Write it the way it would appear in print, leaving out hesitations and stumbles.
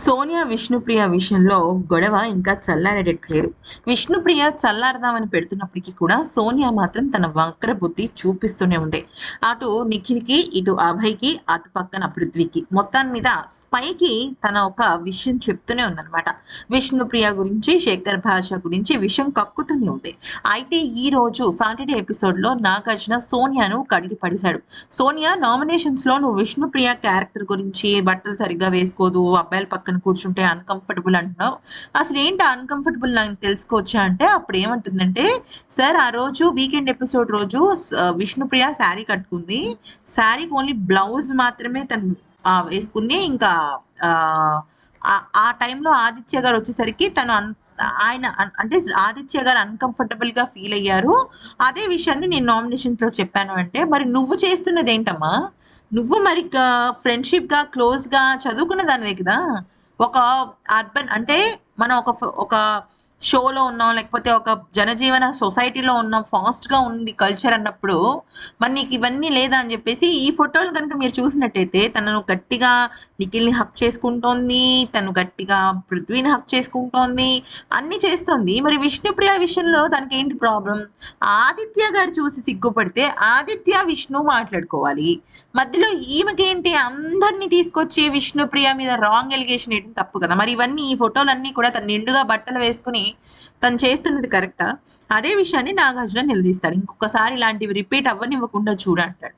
సోనియా విష్ణుప్రియ విషయంలో గొడవ ఇంకా చల్లారేటట్లేదు. విష్ణుప్రియ చల్లారదామని పెడుతున్నప్పటికీ కూడా సోనియా మాత్రం తన వక్ర బుద్ధి చూపిస్తూనే ఉంది. అటు నిఖిల్‌కి, ఇటు అభయ్‌కి, అటు పక్కన పృథ్వీకి. మొత్తాన్ని మీద పైకి తన ఒక విషయం చెప్తూనే ఉందనమాట. విష్ణుప్రియ గురించి, శేఖర్ భాష గురించి విషయం కక్కుతూనే ఉంది. అయితే ఈరోజు సాటర్డే ఎపిసోడ్‌లో నాగార్జున సోనియాను కడిగి పడేశాడు. సోనియా నామినేషన్స్‌లో నువ్వు విష్ణుప్రియ క్యారెక్టర్ గురించి బట్టలు సరిగ్గా వేసుకోదు, అబ్బాయిల పక్కన కూర్చుంటే అన్‌కంఫర్టబుల్ అంటున్నావు. అసలేంటి అన్‌కంఫర్టబుల్ నాకు తెలుసుకోవచ్చా అంటే అప్పుడేమంటుందంటే, సార్ ఆ రోజు వీకెండ్ ఎపిసోడ్ రోజు విష్ణుప్రియ శారీ కట్టుకుంది. శారీకి ఓన్లీ బ్లౌజ్ మాత్రమే తను వేసుకుంది. ఇంకా ఆహ్, ఆ టైంలో ఆదిత్య గారు వచ్చేసరికి తను ఆయన అంటే ఆదిత్య గారు అన్‌కంఫర్టబుల్ గా ఫీల్ అయ్యారు. అదే విషయాన్ని నేను నామినేషన్స్‌లో చెప్పాను అంటే, మరి నువ్వు చేస్తున్నదేంటమ్మా? నువ్వు మరి ఫ్రెండ్‌షిప్‌గా, క్లోజ్‌గా చదువుకున్న దానివే కదా! ఒక అర్బన్ అంటే మనం ఒక షోలో ఉన్నాం, లేకపోతే ఒక జనజీవన సొసైటీలో ఉన్నాం, ఫాస్ట్‌గా ఉంది కల్చర్ అన్నప్పుడు, మరి నీకు ఇవన్నీ లేదా అని చెప్పేసి ఈ ఫోటోలు కనుక మీరు చూసినట్టయితే తనను గట్టిగా నిఖిల్‌ని హగ్ చేసుకుంటోంది. తను గట్టిగా పృథ్వీని హగ్ చేసుకుంటోంది. అన్నీ చేస్తోంది. మరి విష్ణుప్రియ విషయంలో తనకేంటి ప్రాబ్లమ్? ఆదిత్య గారు చూసి సిగ్గుపడితే ఆదిత్య, విష్ణు మాట్లాడుకోవాలి. మధ్యలో ఈమెకేంటి అందరిని తీసుకొచ్చి విష్ణుప్రియ మీద రాంగ్ ఎలిగేషన్ వేయడం తప్పు కదా! మరి ఇవన్నీ ఈ ఫోటోలన్నీ కూడా తను నిండుగా బట్టలు వేసుకొని తను చేస్తున్నది కరెక్టా? అదే విషయాన్ని నాగార్జున నిలదీస్తాడు. ఇంకొకసారి ఇలాంటివి రిపీట్ అవ్వనివ్వకుండా చూడు అంటాడు.